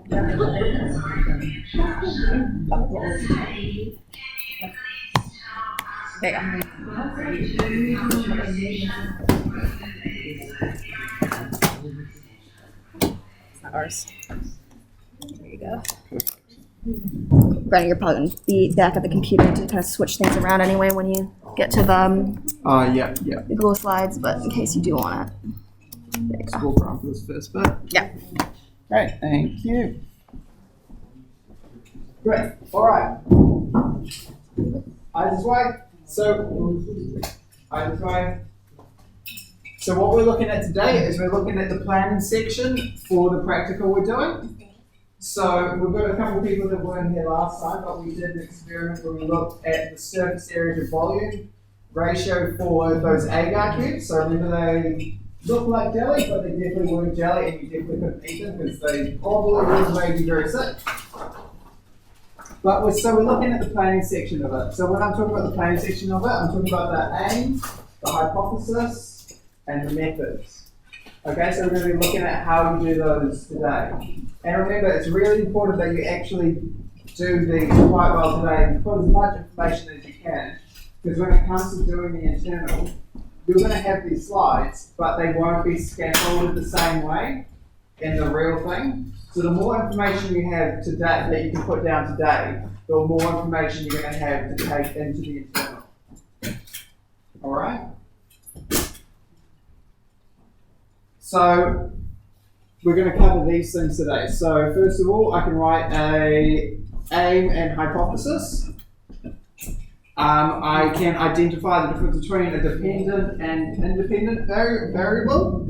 There you go. It's not ours. There you go. Brandon, you're probably going to be back at the computer to kind of switch things around anyway when you get to Yeah. the Google Slides, but in case you do want it. There you Let's go. walk around for this first bit. Yeah. Great, thank you. Great, all right. Eyes way. So what we're looking at today is we're looking at the planning section for the practical we're doing. So we've got a couple of people that weren't here last time, but we did an experiment where we looked at the surface area to volume ratio for those agar cubes. So remember they look like jelly, but they definitely weren't jelly, and you definitely couldn't eat them because they probably would have made you very sick. But we're looking at the planning section of it. So when I'm talking about the planning section of it, I'm talking about the aim, the hypothesis, and the methods. Okay, so we're going to be looking at how you do those today. And remember, it's really important that you actually do these quite well today and put as much information as you can, because when it comes to doing the internal, you're going to have these slides, but they won't be scaffolded the same way in the real thing. So the more information you have today that you can put down today, the more information you're going to have to take into the internal. All right? So we're going to cover these things today. So first of all, I can write a aim and hypothesis. I can identify the difference between a dependent and independent variable.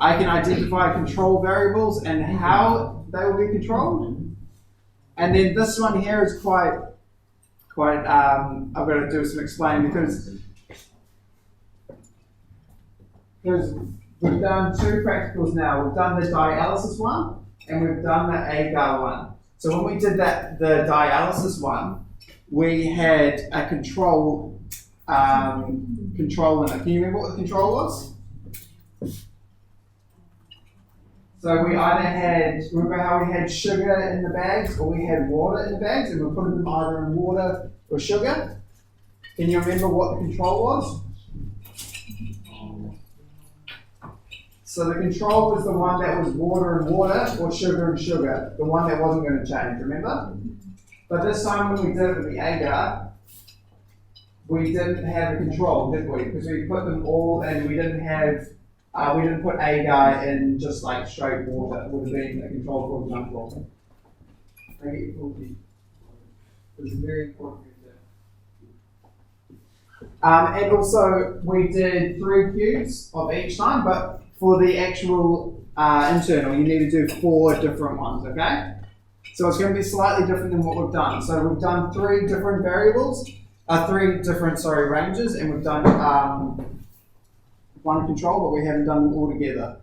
I can identify control variables and how they will be controlled. And then this one here is quite I've got to do some explaining because we've done two practicals now. We've done the dialysis one and we've done the agar one. So when we did the dialysis one, we had a control in it. Can you remember what the control was? So we either had, remember how we had sugar in the bags or we had water in the bags, and we put them either in water or sugar? Can you remember what the control was? So the control was the one that was water and water or sugar and sugar, the one that wasn't going to change, remember? But this time when we did it with the agar, we didn't have a control, did we? Because we put them all in, we didn't put agar in just like straight water. It would have been a control, for example. It's very important. And also we did 3 cubes of each time, but for the actual internal, you need to do 4 different ones, okay? So it's going to be slightly different than what we've done. So we've done 3 different variables, 3 different, ranges, and we've done one control, but we haven't done them all together.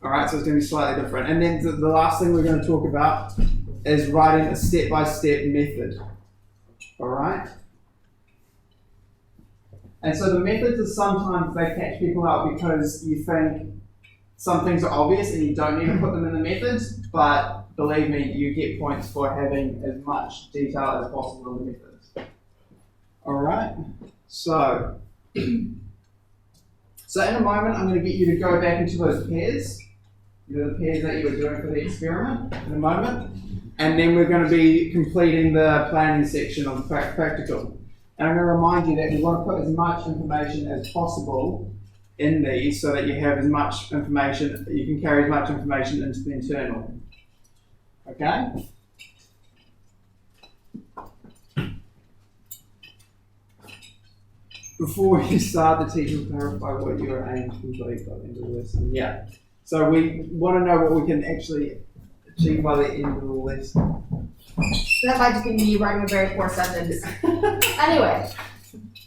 All right, so it's going to be slightly different. And then the last thing we're going to talk about is writing a step-by-step method. All right? And so the methods are sometimes they catch people out because you think some things are obvious and you don't need to put them in the methods, but believe me, you get points for having as much detail as possible in the methods. All right? So in a moment, I'm going to get you to go back into those pairs, the pairs that you were doing for the experiment in a moment, and then we're going to be completing the planning section of the practical. And I'm going to remind you that we want to put as much information as possible in these so that you have as much information, you can carry as much information into the internal. Okay? Before we start, the teacher will clarify what you are aiming to complete by the end of the lesson. Yeah. So we want to know what we can actually achieve by the end of the lesson. That might just be me writing a very poor sentence. Anyway,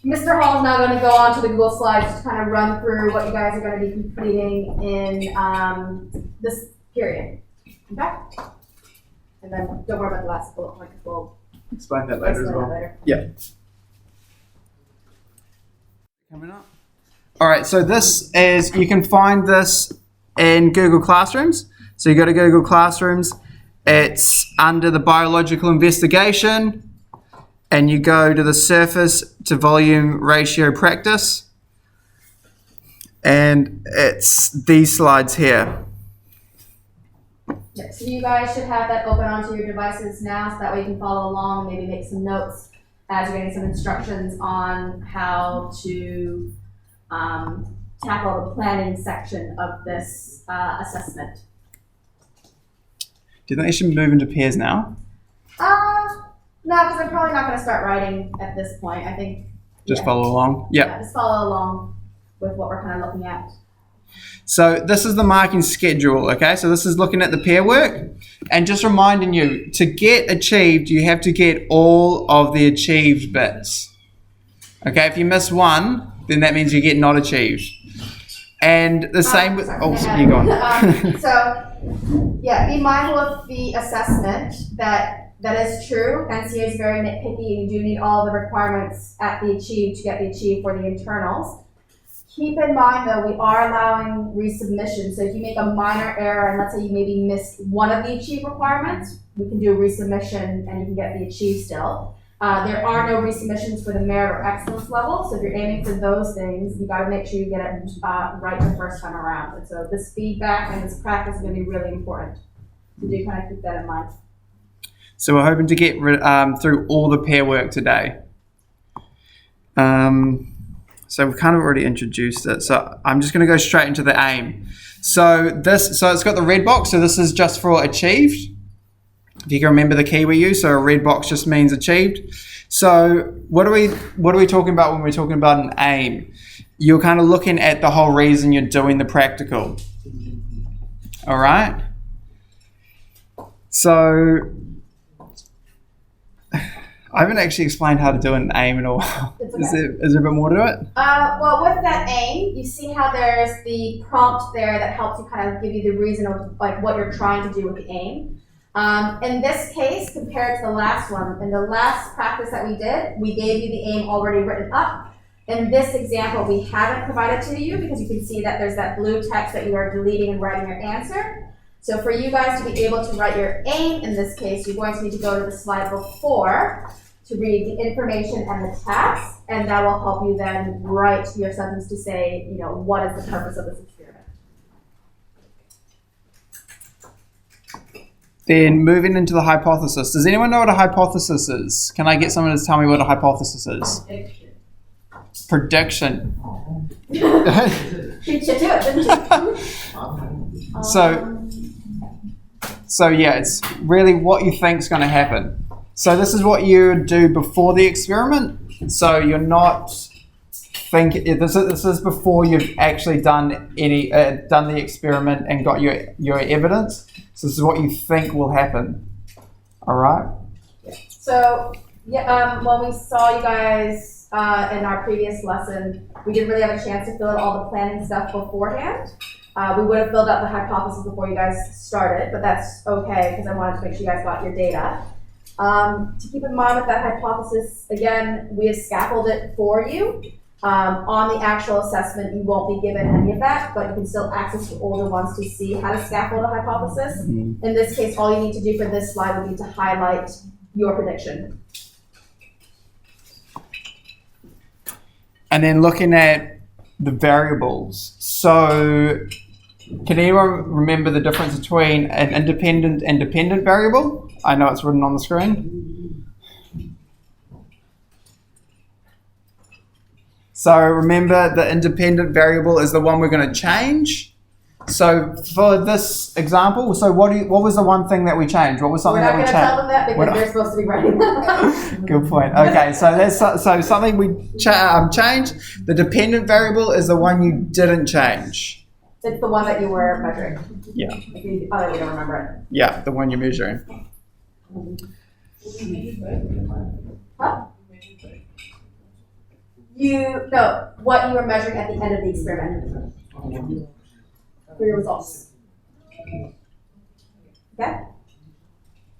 Mr. Hall is now going to go on to the Google Slides to kind of run through what you guys are going to be completing in this period. Okay? And then don't worry about the last bullet point because we'll explain that later as well. Later. Yeah. Coming up. All right, so this is, you can find this in Google Classrooms. So you go to Google Classrooms it's under the biological investigation, and you go to the surface to volume ratio practice, and it's these slides here. Yeah, so you guys should have that open onto your devices now, so that way you can follow along and maybe make some notes as you're getting some instructions on how to tackle the planning section of this assessment. Do you think they should move into pairs now? No, because I'm probably not going to start writing at this point. I think Just follow along? Yeah. just follow along with what we're kind of looking at. So this is the marking schedule, okay? So this is looking at the pair work, and just reminding you, to get achieved, you have to get all of the achieved bits. Okay, if you miss one, then that means you get not achieved. And the same with, you go on. So, yeah, be mindful of the assessment that is true. NCA is very nitpicky, and you do need all the requirements at the achieved to get the achieved for the internals. Keep in mind though, we are allowing resubmission. So if you make a minor error and let's say you maybe missed one of the achieved requirements, we can do a resubmission and you can get the achieved still. There are no resubmissions for the merit or excellence level. So if you're aiming for those things, you gotta make sure you get it right the first time around. And so this feedback and this practice is gonna be really important. So do kind of keep that in mind. So we're hoping to get through all the pair work today. So we've kind of already introduced it. So I'm just going to go straight into the aim. So it's got the red box. So this is just for achieved. If you can remember the key we use. So a red box just means achieved. So what are we talking about when we're talking about an aim? You're kind of looking at the whole reason you're doing the practical. All right. So I haven't actually explained how to do an aim at all. It's okay. Is there a bit more to it? Well, with that aim, you see how there's the prompt there that helps you kind of give you the reason of like what you're trying to do with the aim. In this case, compared to the last one, in the last practice that we did, we gave you the aim already written up. In this example, we haven't provided to you because you can see that there's that blue text that you are deleting and writing your answer. So for you guys to be able to write your aim in this case, you're going to need to go to the slide before to read the information and the task, and that will help you then write your sentence to say, you know, what is the purpose of this experiment. Then moving into the hypothesis. Does anyone know what a hypothesis is? Can I get someone to tell me what a hypothesis is? Prediction. Beat you to it, didn't you? So yeah, it's really what you think is going to happen. So this is what you do before the experiment. So you're not thinking. This is before you've actually done the experiment and got your evidence. So this is what you think will happen. All right. So yeah, when we saw you guys in our previous lesson, we didn't really have a chance to fill out all the planning stuff beforehand. We would have filled out the hypothesis before you guys started, but that's okay because I wanted to make sure you guys got your data. To keep in mind with that hypothesis, again, we have scaffolded it for you. On the actual assessment, you won't be given any of that, but you can still access the older ones to see how to scaffold a hypothesis. In this case, all you need to do for this slide would be to highlight your prediction. And then looking at the variables. So can anyone remember the difference between an independent and dependent variable? I know it's written on the screen. So remember, the independent variable is the one we're going to change. So for this example, so what was the one thing that we changed? What was something that we changed? We're not going to tell them that because they're supposed to be writing that. Good point. Okay, so that's something we changed. The dependent variable is the one you didn't change. It's the one that you were measuring. Yeah. If you don't remember it. Yeah, the one you're measuring. Huh? What you were measuring at the end of the experiment. For your results. Okay?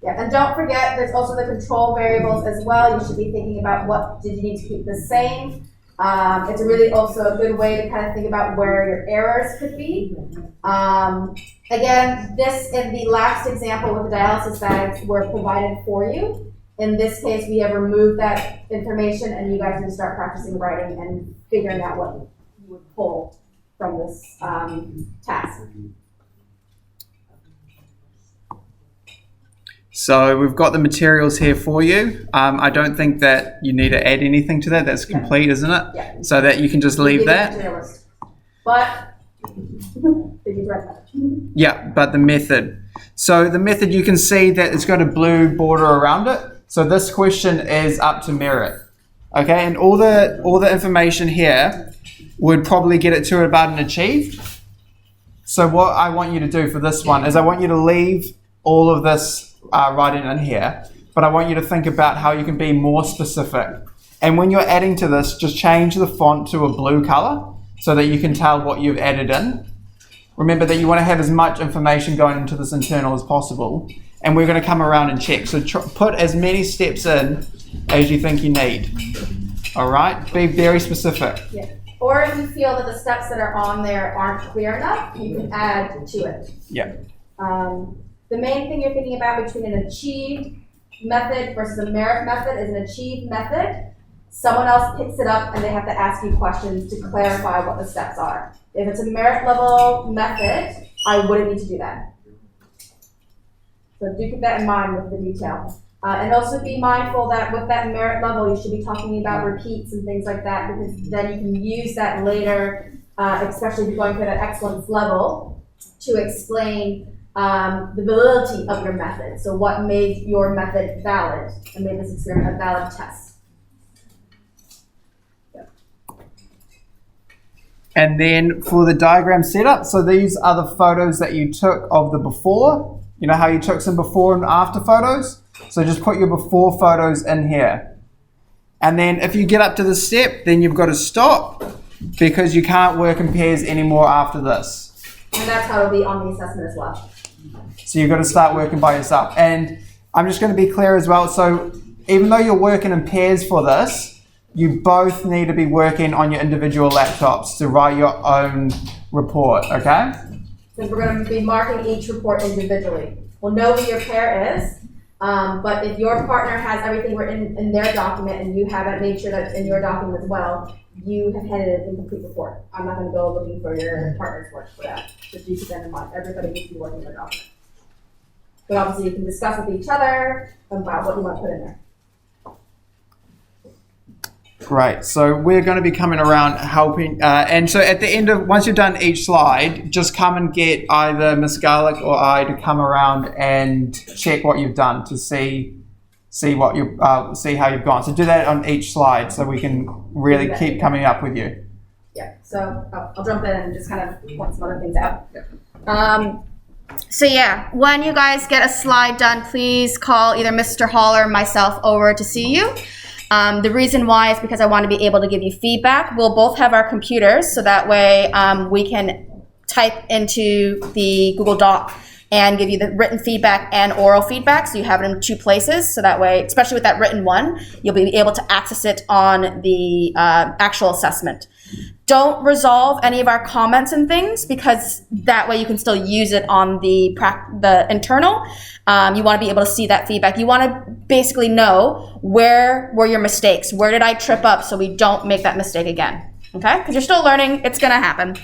Yeah, and don't forget, there's also the control variables as well. You should be thinking about what did you need to keep the same. It's really also a good way to kind of think about where your errors could be. Again, this in the last example with the dialysis bags were provided for you. In this case, we have removed that information and you guys need to start practicing writing and figuring out what you would pull from this task. So we've got the materials here for you. I don't think that you need to add anything to that. That's complete, isn't it? Yeah. So that you can just leave that. But did you write that? Yeah, but the method. So the method, you can see that it's got a blue border around it. So this question is up to merit. Okay, and all the information here would probably get it to about an achieved. So what I want you to do for this one is I want you to leave all of this writing in here, but I want you to think about how you can be more specific. And when you're adding to this, just change the font to a blue color so that you can tell what you've added in. Remember that you want to have as much information going into this internal as possible, and we're going to come around and check. So put as many steps in as you think you need. All right? Be very specific. Yeah. Or if you feel that the steps that are on there aren't clear enough, you can add to it. Yeah. The main thing you're thinking about between an achieved method versus a merit method is an achieved method. Someone else picks it up and they have to ask you questions to clarify what the steps are. If it's a merit level method, I wouldn't need to do that. So do keep that in mind with the detail. And also be mindful that with that merit level, you should be talking about repeats and things like that, because then you can use that later, especially if you're going for that excellence level, to explain the validity of your method. So what made your method valid and made this experiment a valid test. And then for the diagram setup, so these are the photos that you took of the before. You know how you took some before and after photos? So just put your before photos in here. And then if you get up to this step, then you've got to stop because you can't work in pairs anymore after this. And that's how it'll be on the assessment as well. So you've got to start working by yourself. And I'm just going to be clear as well. So even though you're working in pairs for this, you both need to be working on your individual laptops to write your own report, okay? Because we're going to be marking each report individually. We'll know who your pair is, but if your partner has everything written in their document and you haven't made sure that it's in your document as well, you have handed an incomplete report. I'm not going to go looking for your partner's work for that. Just keep that in mind. Everybody needs to be working their document. But obviously you can discuss with each other about what you want to put in there. Great. So we're going to be coming around helping. And so at the end of, once you've done each slide, just come and get either Miss Garlick or I to come around and check what you've done to see what you see how you've gone. So do that on each slide so we can really keep coming up with you. Yeah. So I'll jump in and just kind of point some other things out. So yeah, when you guys get a slide done, please call either Mr. Hall or myself over to see you. The reason why is because I want to be able to give you feedback. We'll both have our computers, so that way we can type into the Google Doc and give you the written feedback and oral feedback, so you have it in 2 places. So that way, especially with that written one, you'll be able to access it on the actual assessment. Don't resolve any of our comments and things, because that way you can still use it on the internal. You want to be able to see that feedback. You want to basically know where were your mistakes, where did I trip up, so we don't make that mistake again. Okay, because you're still learning, it's going to happen.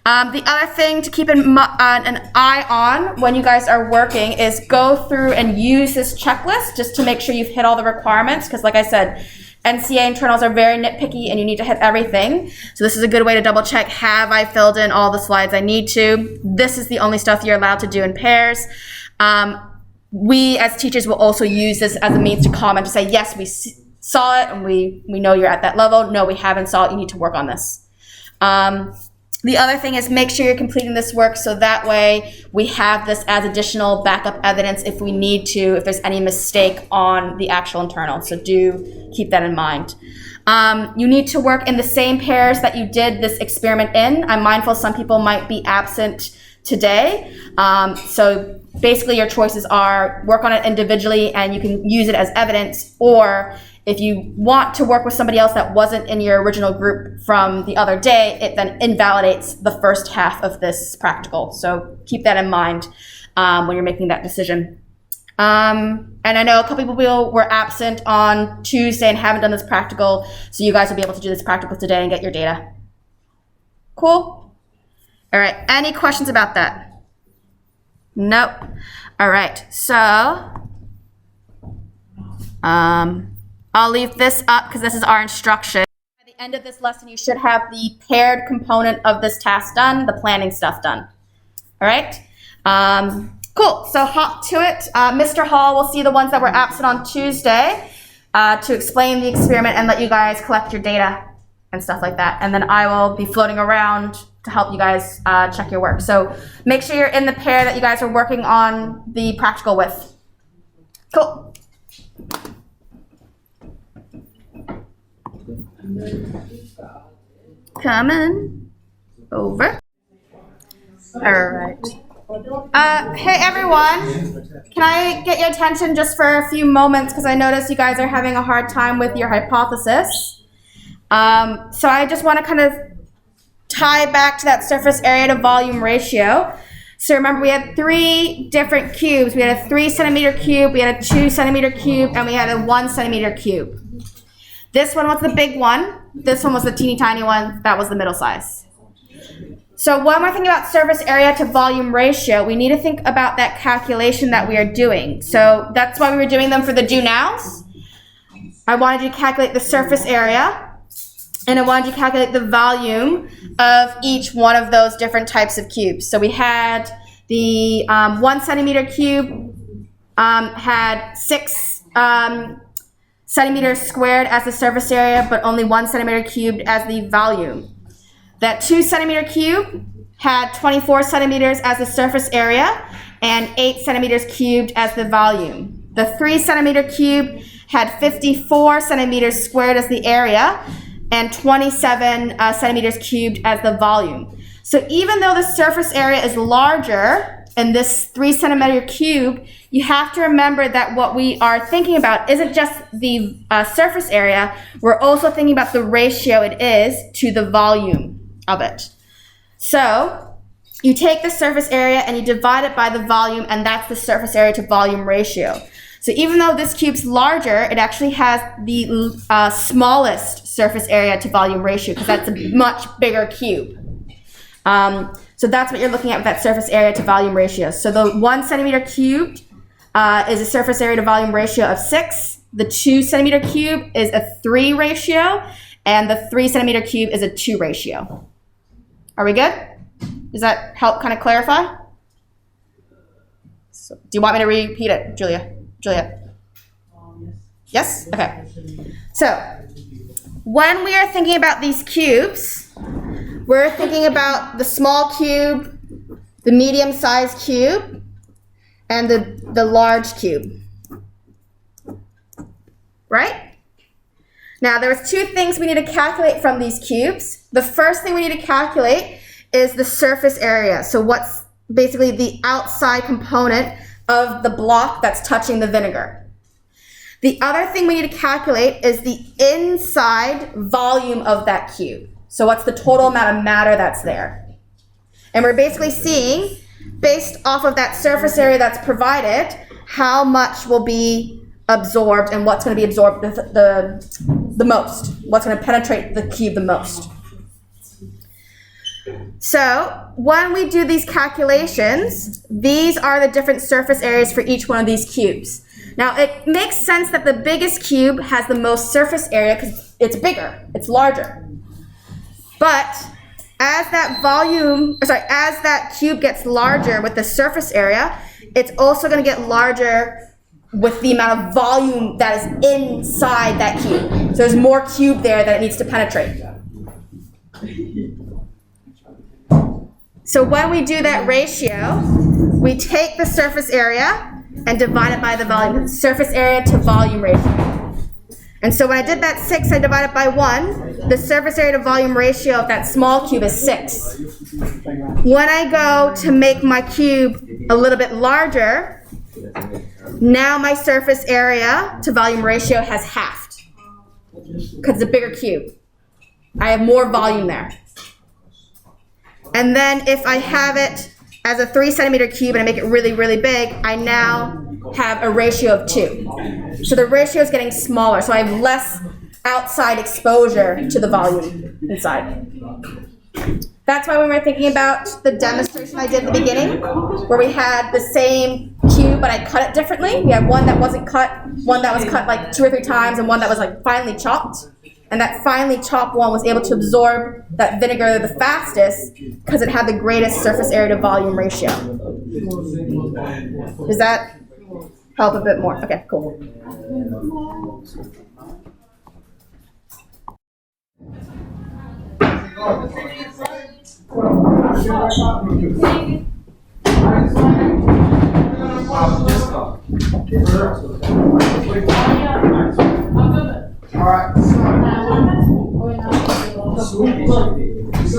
The other thing to keep an eye on when you guys are working is go through and use this checklist just to make sure you've hit all the requirements, because like I said, NCA internals are very nitpicky and you need to hit everything. So this is a good way to double check, have I filled in all the slides I need to? This is the only stuff you're allowed to do in pairs. We as teachers will also use this as a means to comment, to say, yes, we saw it and we know you're at that level. No, we haven't saw it, you need to work on this. The other thing is make sure you're completing this work so that way we have this as additional backup evidence if we need to, if there's any mistake on the actual internal. So do keep that in mind. You need to work in the same pairs that you did this experiment in. I'm mindful some people might be absent today. So basically your choices are work on it individually and you can use it as evidence, or If you want to work with somebody else that wasn't in your original group from the other day, it then invalidates the first half of this practical. So keep that in mind when you're making that decision. And I know a couple people were absent on Tuesday and haven't done this practical, so you guys will be able to do this practical today and get your data. Cool? All right, any questions about that? Nope. All right, so I'll leave this up because this is our instruction. At the end of this lesson, you should have the paired component of this task done, the planning stuff done. All right? Cool, so hop to it. Mr. Hall will see the ones that were absent on Tuesday to explain the experiment and let you guys collect your data and stuff like that. And then I will be floating around to help you guys check your work. So make sure you're in the pair that you guys are working on the practical with. Cool. Coming over. All right. Hey everyone, can I get your attention just for a few moments because I notice you guys are having a hard time with your hypothesis. So I just want to kind of tie back to that surface area to volume ratio. So remember we had 3 different cubes. We had a 3 centimeter cube, we had a 2 centimeter cube, and we had a 1 centimeter cube. This one was the big one. This one was the teeny tiny one. That was the middle size. So when we're thinking about surface area to volume ratio, we need to think about that calculation that we are doing. So that's why we were doing them for the do nows. I wanted you to calculate the surface area, and I wanted you to calculate the volume of each one of those different types of cubes. So we had the 1 centimeter cube had 6 centimeters squared as the surface area, but only 1 centimeter cubed as the volume. That 2 centimeter cube had 24 centimeters as the surface area and 8 centimeters cubed as the volume. The 3 centimeter cube had 54 centimeters squared as the area and 27 centimeters cubed as the volume. So even though the surface area is larger in this 3 centimeter cube, you have to remember that what we are thinking about isn't just the surface area, we're also thinking about the ratio it is to the volume of it. So you take the surface area and you divide it by the volume, and that's the surface area to volume ratio. So even though this cube's larger, it actually has the smallest surface area to volume ratio because that's a much bigger cube. So that's what you're looking at with that surface area to volume ratio. So the 1 centimeter cubed is a surface area to volume ratio of 6. The 2 centimeter cube is a 3 ratio, and the 3 centimeter cube is a 2 ratio. Are we good? Does that help kind of clarify? So, do you want me to repeat it, Julia? Yes? Okay. So, when we are thinking about these cubes, we're thinking about the small cube, the medium-sized cube, and the large cube. Right? Now, there's 2 things we need to calculate from these cubes. The first thing we need to calculate is the surface area. So what's basically the outside component of the block that's touching the vinegar. The other thing we need to calculate is the inside volume of that cube. So what's the total amount of matter that's there? And we're basically seeing, based off of that surface area that's provided, how much will be absorbed and what's going to be absorbed the most, what's going to penetrate the cube the most. So when we do these calculations, these are the different surface areas for each one of these cubes. Now it makes sense that the biggest cube has the most surface area because it's bigger, it's larger. But as that cube gets larger with the surface area, it's also going to get larger with the amount of volume that is inside that cube. So there's more cube there that it needs to penetrate. So when we do that ratio, we take the surface area and divide it by the volume, surface area to volume ratio. And so when I did that 6, I divided by 1, the surface area to volume ratio of that small cube is 6. When I go to make my cube a little bit larger, now my surface area to volume ratio has halved. because it's a bigger cube. I have more volume there. And then if I have it as a 3 centimeter cube and I make it really, really big, I now have a ratio of 2. So the ratio is getting smaller, so I have less outside exposure to the volume inside. That's why when we were thinking about the demonstration I did at the beginning, where we had the same cube but I cut it differently. We had one that wasn't cut, one that was cut like 2 or 3 times, and one that was like finely chopped. And that finely chopped one was able to absorb that vinegar the fastest because it had the greatest surface area to volume ratio. Does that help a bit more? Okay, cool. Alright, so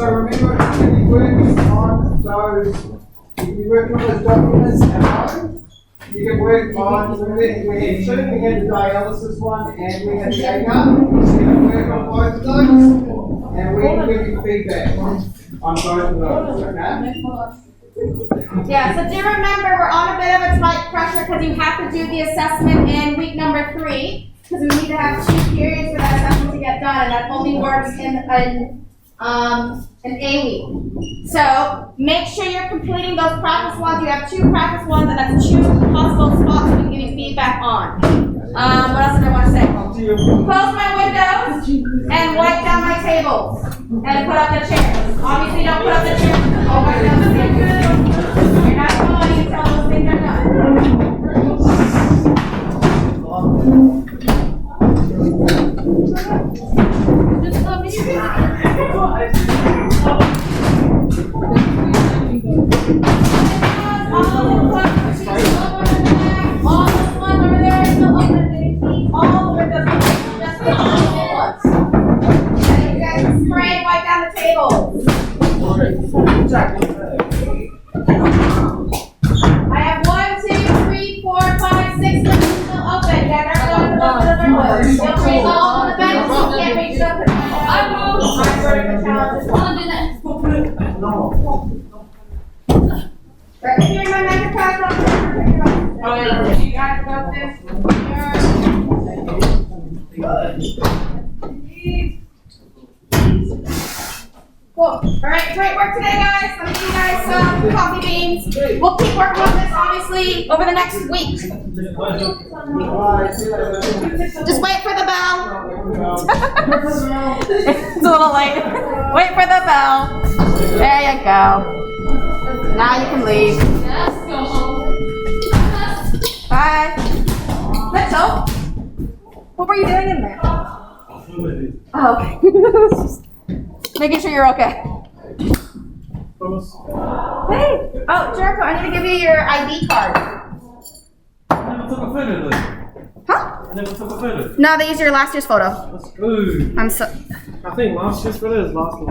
remember when you work on those, if you work on those documents at home, you can work on, we had 2, we had the dialysis one and we had the AGAR. So you can work on both of those and we can give you feedback on both of those, okay? Yeah, so do remember we're on a bit of a tight pressure because you have to do the assessment in week number 3. Because we need to have 2 periods for that assessment to get done, and that only works in A week. So make sure you're completing those practice ones. You have 2 practice ones, and that's 2 possible spots we can give you feedback on. What else did I want to say? Close my windows and wipe down my tables and put up the chairs. Obviously, don't put up the chairs. Oh, wipe down the tables. You're not going until those things are done. I have 1, 2, 3, 4, 5, 6 windows still open. You guys are going to look for the windows. Feel free to go all the benches. You can't reach them. Right here, my microphone. You guys got this. Cool. All right, great work today, guys. Let me give you guys some coffee beans. We'll keep working on this, obviously, over the next week. Just wait for the bell. It's a little late. Wait for the bell. There you go. Now you can leave. Bye. Mitchell, what were you doing in there? Oh, okay. Making sure you're okay. Hey. Oh, Jericho, I need to give you your ID card. I never took a photo of them. Huh? I never took a photo. No, they used your last year's photo. That's good. I'm so. I think last year's photo is last one.